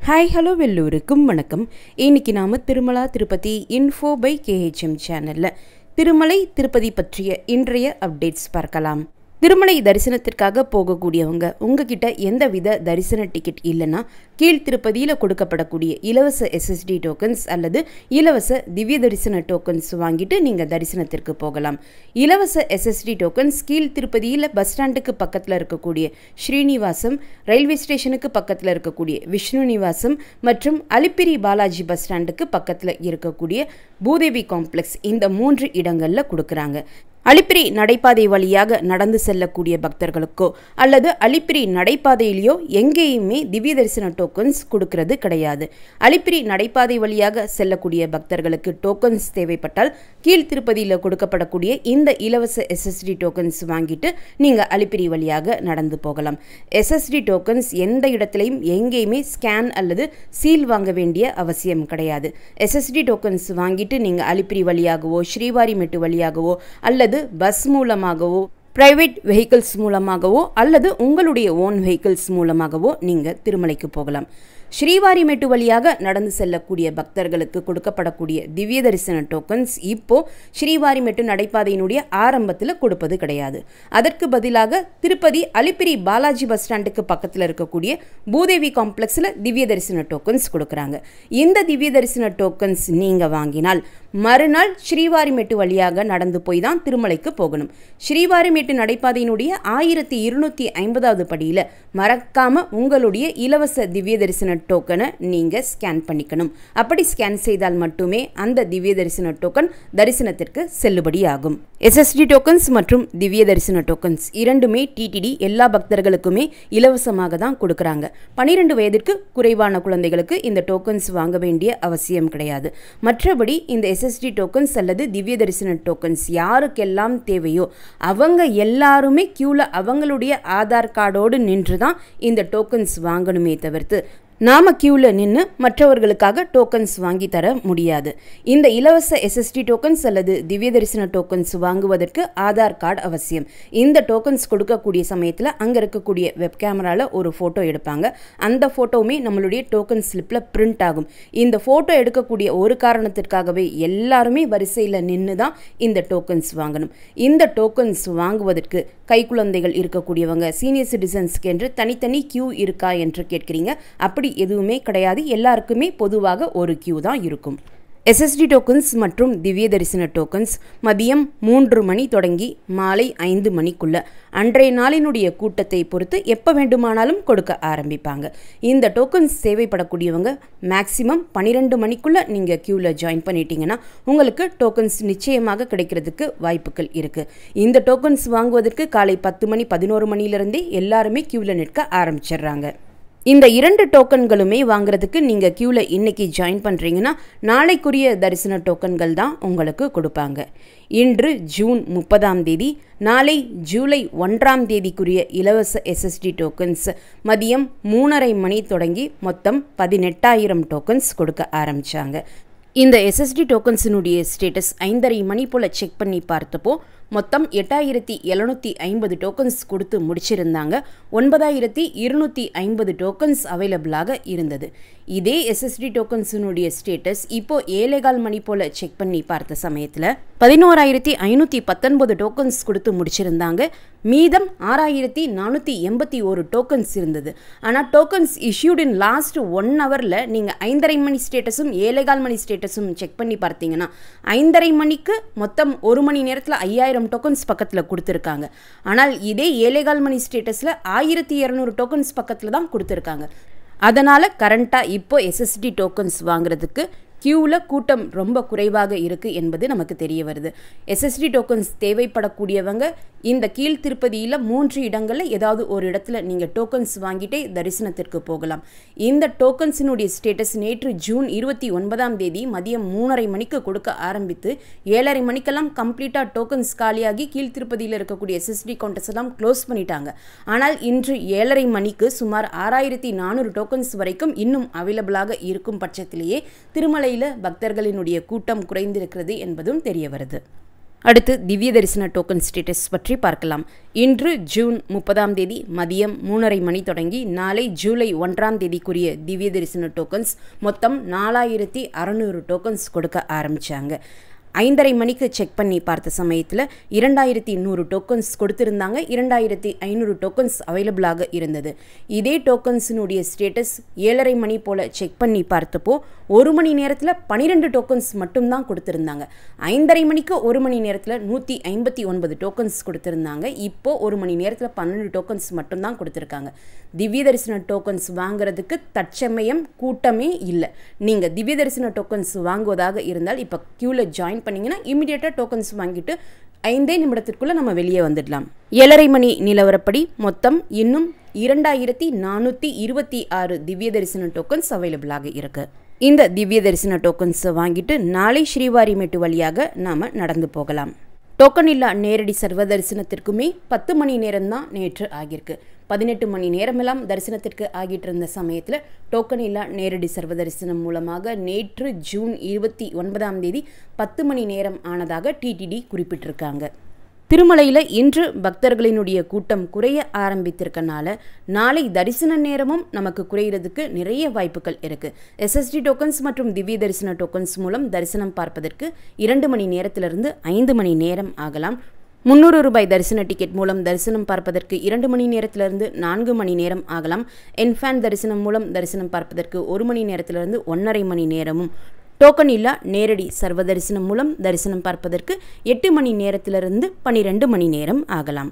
Hi hello வெல்லூருக்கும் வணக்கம். இன்னைக்கு நாம திருமலா திருப்பதி இன்ஃபோ பை கேஹெச்எம் சேனலில் திருமலை திருப்பதி பற்றிய இன்றைய அப்டேட்ஸ் பார்க்கலாம். திருமலை தரிசனத்திற்காக போகக்கூடியவங்க உங்ககிட்ட எந்தவித தரிசன டிக்கெட் இல்லைன்னா கீழ் திருப்பதியில் கொடுக்கப்படக்கூடிய இலவச எஸ்எஸ்டி டோக்கன்ஸ் அல்லது இலவச திவ்ய தரிசன டோக்கன்ஸ் வாங்கிட்டு நீங்கள் தரிசனத்திற்கு போகலாம். இலவச எஸ்எஸ்டி டோக்கன்ஸ் கீழ் திருப்பதியில் பஸ் ஸ்டாண்டுக்கு பக்கத்தில் இருக்கக்கூடிய ஸ்ரீனிவாசம், ரயில்வே ஸ்டேஷனுக்கு பக்கத்தில் இருக்கக்கூடிய விஷ்ணு நிவாசம் மற்றும் அலிப்பிரி பாலாஜி பஸ் ஸ்டாண்டுக்கு பக்கத்தில் இருக்கக்கூடிய பூதேவி காம்ப்ளெக்ஸ், இந்த 3 இடங்களில் கொடுக்குறாங்க. அலிப்பிரி நடைபாதை வழியாக நடந்து செல்லக்கூடிய பக்தர்களுக்கோ அல்லது அலிப்பிரி நடைபாதையிலையோ எங்கேயுமே திவ்ய தரிசன டோக்கன்ஸ் கொடுக்கறது கிடையாது. அலிப்பிரி நடைபாதை வழியாக செல்லக்கூடிய பக்தர்களுக்கு டோக்கன்ஸ் தேவைப்பட்டால் கீழ் திருப்பதியில் கொடுக்கப்படக்கூடிய இந்த இலவச எஸ்எஸ்டி டோக்கன்ஸ் வாங்கிட்டு நீங்கள் அலிப்பிரி வழியாக நடந்து போகலாம். எஸ்எஸ்டி டோக்கன்ஸ் எந்த இடத்துலையும் எங்கேயுமே ஸ்கேன் அல்லது சீல் வாங்க வேண்டிய அவசியம் கிடையாது. எஸ்எஸ்டி டோக்கன்ஸ் வாங்கிட்டு நீங்கள் அலிப்பிரி வழியாகவோ ஸ்ரீவாரிமெட்டு வழியாகவோ அல்லது பஸ் மூலமாகவோ பிரைவேட் வெஹிக்கிள்ஸ் மூலமாகவோ அல்லது உங்களுடைய ஓன் வெஹிக்கிள்ஸ் மூலமாகவோ நீங்கள் திருமலைக்கு போகலாம். ஸ்ரீவாரிமெட்டு வழியாக நடந்து செல்லக்கூடிய பக்தர்களுக்கு கொடுக்கப்படக்கூடிய திவ்ய தரிசன டோக்கன்ஸ் இப்போ ஸ்ரீவாரிமெட்டு நடைபாதையினுடைய ஆரம்பத்தில் கொடுப்பது கிடையாது. அதற்கு பதிலாக திருப்பதி அலிப்பிரி பாலாஜி பஸ் ஸ்டாண்டுக்கு பக்கத்தில் இருக்கக்கூடிய பூதேவி காம்ப்ளெக்ஸில் திவ்ய தரிசன டோக்கன்ஸ் கொடுக்குறாங்க. இந்த திவ்ய தரிசன டோக்கன்ஸ் நீங்கள் வாங்கினால் மறுநாள் ஸ்ரீவாரிமெட்டு வழியாக நடந்து போய் தான் திருமலைக்கு போகணும். ஸ்ரீவாரிமெட்டு நடைபாதையினுடைய 1250வது படியில் மறக்காம உங்களுடைய இலவச திவ்ய தரிசன டோக்கனை நீங்கள் ஸ்கேன் பண்ணிக்கணும். அப்படி ஸ்கேன் செய்தால் மட்டுமே அந்த திவ்ய தரிசன டோக்கன் தரிசனத்திற்கு செல்லுபடியாகும். எஸ்எஸ்டி டோக்கன்ஸ் மற்றும் திவ்ய தரிசன டோக்கன்ஸ் இரண்டுமே டிடிடி எல்லா பக்தர்களுக்குமே இலவசமாக தான் கொடுக்குறாங்க. 12 வயதிற்கு குறைவான குழந்தைகளுக்கு இந்த டோக்கன்ஸ் வாங்க வேண்டிய அவசியம் கிடையாது. மற்றபடி இந்த எஸ்எஸ்டி டோக்கன்ஸ் அல்லது திவ்ய தரிசன டோக்கன்ஸ் யாருக்கெல்லாம் தேவையோ அவங்க எல்லாருமே கியூவில் அவங்களுடைய ஆதார் கார்டோடு நின்று தான் இந்த டோக்கன்ஸ் வாங்கணுமே தவிர்த்து நாம கியூவில் நின்று மற்றவர்களுக்காக டோக்கன்ஸ் வாங்கி தர முடியாது. இந்த இலவச எஸ்எஸ்டி டோக்கன்ஸ் அல்லது திவ்ய தரிசன டோக்கன்ஸ் வாங்குவதற்கு ஆதார் கார்டு அவசியம். இந்த டோக்கன்ஸ் கொடுக்கக்கூடிய சமயத்தில் அங்கே இருக்கக்கூடிய வெப் கேமராவில் ஒரு ஃபோட்டோ எடுப்பாங்க. அந்த ஃபோட்டோவுமே நம்மளுடைய டோக்கன் ஸ்லிப்பில் பிரிண்ட் ஆகும். இந்த ஃபோட்டோ எடுக்கக்கூடிய ஒரு காரணத்திற்காகவே எல்லாருமே வரிசையில் நின்று தான் இந்த டோக்கன்ஸ் வாங்கணும். இந்த டோக்கன்ஸ் வாங்குவதற்கு கைக்குழந்தைகள் இருக்கக்கூடியவங்க, சீனியர் சிட்டிசன்ஸ்க்கு என்று தனித்தனி கியூ இருக்கா என்று கேட்குறீங்க. அப்படி எதுவுமே கிடையாது. எல்லாருக்குமே பொதுவாக ஒரு கியூ தான் இருக்கும். எஸ்எஸ்டி டோக்கன்ஸ் மற்றும் திவ்ய தரிசன டோக்கன்ஸ் மதியம் 3 மணி தொடங்கி மாலை 5 மணிக்குள்ள அன்றைய நாளினுடைய கூட்டத்தை பொறுத்து எப்போ வேண்டுமானாலும் கொடுக்க ஆரம்பிப்பாங்க. இந்த டோக்கன்ஸ் தேவைப்படக்கூடியவங்க மேக்சிமம் 12 மணிக்குள்ளே நீங்கள் கியூவில் ஜாயின் பண்ணிட்டீங்கன்னா உங்களுக்கு டோக்கன்ஸ் நிச்சயமாக கிடைக்கிறதுக்கு வாய்ப்புகள் இருக்குது. இந்த டோக்கன்ஸ் வாங்குவதற்கு காலை 10 மணி 11 மணிலிருந்தே எல்லாருமே கியூவில் நிற்க ஆரம்பிச்சிடுறாங்க. இந்த 2 டோக்கன்களுமே வாங்குறதுக்கு நீங்கள் கியூவில் இன்னைக்கு ஜாயின் பண்ணுறீங்கன்னா நாளைக்குரிய தரிசன டோக்கன்கள் தான் உங்களுக்கு கொடுப்பாங்க. இன்று ஜூன் 30ஆம் தேதி, நாளை ஜூலை 1ஆம் தேதிக்குரிய இலவச எஸ்எஸ்டி டோக்கன்ஸ் மதியம் 3:30 மணி தொடங்கி மொத்தம் 18,000 டோக்கன்ஸ் கொடுக்க ஆரம்பித்தாங்க. இந்த எஸ்எஸ்டி டோக்கன்ஸினுடைய ஸ்டேட்டஸ் 5:30 மணி போல் செக் பண்ணி பார்த்தப்போ மொத்தம் 8,750 டோக்கன்ஸ் கொடுத்து முடிச்சிருந்தாங்க. 9,250 டோக்கன்ஸ் அவைலபிளாக இருந்தது. இதே எஸ்எஸ்டி டோக்கன்ஸினுடைய ஸ்டேட்டஸ் இப்போ 7:15 மணி போல் செக் பண்ணி பார்த்த சமயத்தில் 11,519 டோக்கன்ஸ் கொடுத்து முடிச்சிருந்தாங்க. மீதம் 6,481 டோக்கன்ஸ் இருந்தது. ஆனால் டோக்கன்ஸ் இஷ்யூட் இன் லாஸ்ட் 1 ஹவரில் நீங்கள் 5:30 மணி ஸ்டேட்டஸும் 7:15 மணி ஸ்டேட்டஸும் செக் பண்ணி பார்த்தீங்கன்னா 5:30 மணிக்கு மொத்தம் 1 மணி நேரத்தில் 5,000 டோக்கன்ஸ் பக்கத்தில் கொடுத்துருக்காங்க. ஆனால் இதே 7:15 மணி ஸ்டேட்டஸில் 1,200 டோக்கன்ஸ் பக்கத்தில் தான் கொடுத்துருக்காங்க. அதனால் கரண்ட்டாக இப்போ எஸ்எஸ்டி டோக்கன்ஸ் வாங்குறதுக்கு கியூவில் கூட்டம் ரொம்ப குறைவாக இருக்குது என்பது நமக்கு தெரிய வருது. எஸ்எஸ்டி டோக்கன்ஸ் தேவைப்படக்கூடியவங்க இந்த கீழ் திருப்பதியில் 3 இடங்களில் ஏதாவது ஒரு இடத்துல நீங்கள் டோக்கன்ஸ் வாங்கிட்டே தரிசனத்திற்கு போகலாம். இந்த டோக்கன்ஸினுடைய ஸ்டேட்டஸ் நேற்று ஜூன் 29ஆம் தேதி மதியம் 3:30 மணிக்கு கொடுக்க ஆரம்பித்து 7:30 மணிக்கெல்லாம் கம்ப்ளீட்டாக டோக்கன்ஸ் காலியாகி கீழ் திருப்பதியில் இருக்கக்கூடிய எஸ்எஸ்டி கவுண்டர்ஸ் எல்லாம் க்ளோஸ் பண்ணிட்டாங்க. ஆனால் இன்று 7:30 மணிக்கு சுமார் 6,400 டோக்கன்ஸ் வரைக்கும் இன்னும் அவைலபிளாக இருக்கும் பட்சத்திலேயே திருமலையில் பக்தர்களினுடைய கூட்டம் குறைந்திருக்கிறது என்பதும் தெரிய வருது. அடுத்து திவ்ய தரிசன டோக்கன் ஸ்டேட்டஸ் பற்றி பார்க்கலாம். இன்று ஜூன் 30ஆம் தேதி மதியம் 3:30 மணி தொடங்கி நாளை ஜூலை 1ஆம் தேதிக்குரிய திவ்ய தரிசன டோக்கன்ஸ் மொத்தம் 4600 டோக்கன்ஸ் கொடுக்க ஆரம்பித்தாங்க. 5:30 மணிக்கு செக் பண்ணி பார்த்த சமயத்தில் 2100 டோக்கன்ஸ் கொடுத்துருந்தாங்க. 2500 டோக்கன்ஸ் அவைலபிளாக இருந்தது. இதே டோக்கன்ஸினுடைய ஸ்டேட்டஸ் 7:30 மணி போல் செக் பண்ணி பார்த்தப்போ 1 மணி நேரத்தில் 12 டோக்கன்ஸ் மட்டும்தான் கொடுத்துருந்தாங்க. 5:30 மணிக்கு 1 மணி நேரத்தில் 159 டோக்கன்ஸ் கொடுத்துருந்தாங்க. இப்போது 1 மணி நேரத்தில் 12 டோக்கன்ஸ் மட்டும்தான் கொடுத்துருக்காங்க. திவ்ய தரிசன டோக்கன்ஸ் வாங்குறதுக்கு தற்சமயம் கூட்டமே இல்லை. நீங்கள் திவ்ய தரிசன டோக்கன்ஸ் வாங்குவதாக இருந்தால் இப்போ க்யூவில் ஜாயின் பண்ணிங்கன்னா இமிடியேட்டாக டோக்கன்ஸ் வாங்கிட்டு 5 நிமிடத்திற்குள்ளே நம்ம வெளியே வந்துடலாம். 7:30 மணி நிலவரப்படி மொத்தம் இன்னும் 2426 திவ்ய தரிசன டோக்கன்ஸ் அவைலபிளாக இருக்குது. இந்த திவ்ய தரிசன டோக்கன்ஸை வாங்கிட்டு நாளை ஸ்ரீவாரிமேட்டு வழியாக நாம் நடந்து போகலாம். டோக்கன் இல்லா நேரடி சர்வ தரிசனத்திற்குமே 10 மணி நேரம் தான் நேற்று ஆகியிருக்கு. 18 மணி நேரமெல்லாம் தரிசனத்திற்கு ஆகிட்டு இருந்த சமயத்தில் டோக்கன் இல்லா நேரடி சர்வ தரிசனம் மூலமாக நேற்று ஜூன் 29ஆம் தேதி 10 மணி நேரம் ஆனதாக டிடிடி குறிப்பிட்டிருக்காங்க. திருமலையில் இன்று பக்தர்களினுடைய கூட்டம் குறைய ஆரம்பித்திருக்கனால நாளை தரிசன நேரமும் நமக்கு குறையிறதுக்கு நிறைய வாய்ப்புகள் இருக்குது. எஸ்எஸ்டி டோக்கன்ஸ் மற்றும் திவ்ய தரிசன டோக்கன்ஸ் மூலம் தரிசனம் பார்ப்பதற்கு 2 மணி நேரத்திலிருந்து 5 மணி நேரம் ஆகலாம். 300 ரூபாய் தரிசன டிக்கெட் மூலம் தரிசனம் பார்ப்பதற்கு 2 மணி நேரத்திலிருந்து 4 மணி நேரம் ஆகலாம். என்ஃபேன் தரிசனம் மூலம் தரிசனம் பார்ப்பதற்கு 1 மணி நேரத்திலிருந்து 1.5 மணி நேரமும், டோக்கன் இல்லா நேரடி சர்வ தரிசனம் மூலம் தரிசனம் பார்ப்பதற்கு 8 மணி நேரத்திலிருந்து 12 மணி நேரம் ஆகலாம்.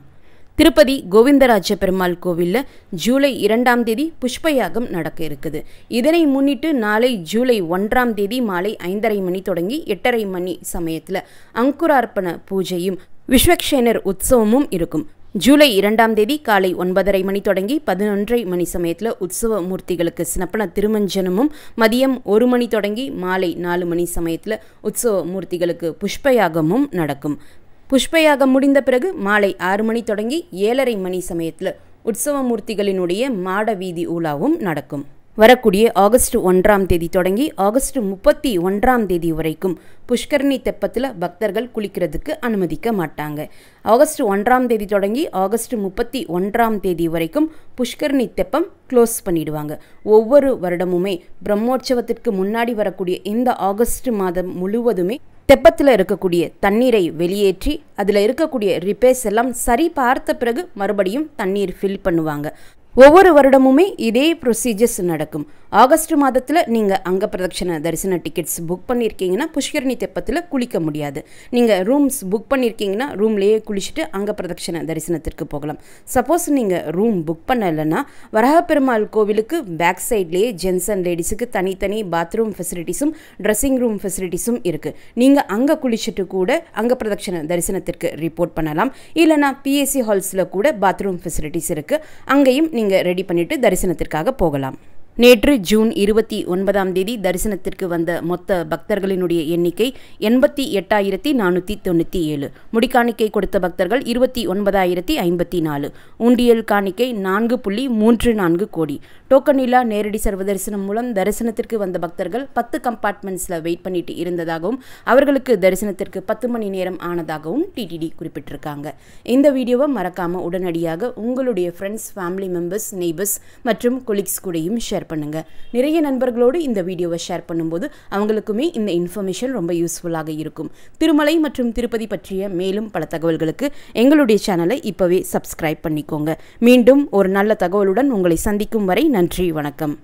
திருப்பதி கோவிந்தராஜ பெருமாள் கோவிலில் ஜூலை 2ஆம் தேதி புஷ்பயாகம் நடக்க இருக்குது. இதனை முன்னிட்டு நாளை ஜூலை 1ஆம் தேதி மாலை 5:30 மணி தொடங்கி 8:30 மணி சமயத்தில் அங்குரார்ப்பண பூஜையும் விஸ்வக்ஷேனர் உற்சவமும் இருக்கும். ஜூலை 2ஆம் தேதி காலை 9:30 மணி தொடங்கி 11:30 மணி சமயத்தில் உற்சவ மூர்த்திகளுக்கு சினப்பன திருமஞ்சனமும், மதியம் 1 மணி தொடங்கி மாலை 4 மணி சமயத்தில் உற்சவ மூர்த்திகளுக்கு புஷ்பயாகமும் நடக்கும். புஷ்பயாகம் முடிந்த பிறகு மாலை 6 மணி தொடங்கி 7:30 மணி சமயத்தில் உற்சவ மூர்த்திகளினுடைய மாட வீதி ஊழாவும் நடக்கும். வரக்கூடிய ஆகஸ்ட் 1ஆம் தேதி தொடங்கி ஆகஸ்ட் 31ஆம் தேதி வரைக்கும் புஷ்கரணி தெப்பத்தில் பக்தர்கள் குளிக்கிறதுக்கு அனுமதிக்க மாட்டாங்க. ஆகஸ்ட் 1ஆம் தேதி தொடங்கி ஆகஸ்ட் 31ஆம் தேதி வரைக்கும் புஷ்கரணி தெப்பம் க்ளோஸ் பண்ணிடுவாங்க. ஒவ்வொரு வருடமுமே பிரம்மோற்சவத்திற்கு முன்னாடி வரக்கூடிய இந்த ஆகஸ்ட் மாதம் முழுவதுமே தெப்பத்தில் இருக்கக்கூடிய தண்ணீரை வெளியேற்றி அதில் இருக்கக்கூடிய ரிப்பேர்ஸ் எல்லாம் சரி பார்த்த பிறகு மறுபடியும் தண்ணீர் ஃபில் பண்ணுவாங்க. ஒவ்வொரு வருடமுமே இதே ப்ரொசீஜர்ஸ் நடக்கும். ஆகஸ்ட் மாதத்தில் நீங்கள் அங்க பிரதட்சண தரிசன டிக்கெட்ஸ் புக் பண்ணியிருக்கீங்கன்னா புஷ்கரணி தெப்பத்தில் குளிக்க முடியாது. நீங்கள் ரூம்ஸ் புக் பண்ணியிருக்கீங்கன்னா ரூம்லேயே குளிச்சுட்டு அங்க பிரதட்சண தரிசனத்திற்கு போகலாம். சப்போஸ் நீங்கள் ரூம் புக் பண்ணலைன்னா வரஹப்பெருமாள் கோவிலுக்கு பேக் சைட்லேயே ஜென்ஸ் அண்ட் லேடிஸுக்கு தனித்தனி பாத்ரூம் ஃபெசிலிட்டிஸும் ட்ரெஸ்ஸிங் ரூம் ஃபெசிலிட்டிஸும் இருக்குது. நீங்கள் அங்கே குளிச்சுட்டு கூட அங்க பிரதட்சண தரிசனத்திற்கு ரிப்போர்ட் பண்ணலாம். இல்லைனா பிஎஸ்சி ஹால்ஸில் கூட பாத்ரூம் ஃபெசிலிட்டிஸ் இருக்குது. அங்கேயும் நீங்கள் ரெடி பண்ணிவிட்டு தரிசனத்திற்காக போகலாம். நேற்று ஜூன் 29ஆம் தேதி தரிசனத்திற்கு வந்த மொத்த பக்தர்களினுடைய எண்ணிக்கை 88,497. முடிக்காணிக்கை கொடுத்த பக்தர்கள் 29,054. உண்டியல் காணிக்கை 4.34 கோடி. டோக்கன் இல்லா நேரடி சர்வ தரிசனம் மூலம் தரிசனத்திற்கு வந்த பக்தர்கள் 10 கம்பார்ட்மெண்ட்ஸில் வெயிட் பண்ணிட்டு இருந்ததாகவும் அவர்களுக்கு தரிசனத்திற்கு 10 மணி நேரம் ஆனதாகவும் டிடிடி குறிப்பிட்டிருக்காங்க. இந்த வீடியோவை மறக்காமல் உடனடியாக உங்களுடைய ஃப்ரெண்ட்ஸ், ஃபேமிலி மெம்பர்ஸ், நெய்பர்ஸ் மற்றும் கொலீக்ஸ் கூடயும் ஷேர் பண்ணுங்க. நிறைய நண்பர்களோடு இந்த வீடியோவை ஷேர் பண்ணும்போது அவங்களுக்குமே இந்த இன்ஃபர்மேஷன் ரொம்ப யூஸ்ஃபுல்லாக இருக்கும். திருமலை மற்றும் திருப்பதி பற்றிய மேலும் பல தகவல்களுக்கு எங்களுடைய சேனலை இப்போவே சப்ஸ்கிரைப் பண்ணிக்கோங்க. மீண்டும் ஒரு நல்ல தகவலுடன் உங்களை சந்திக்கும் வரை நன்றி, வணக்கம்.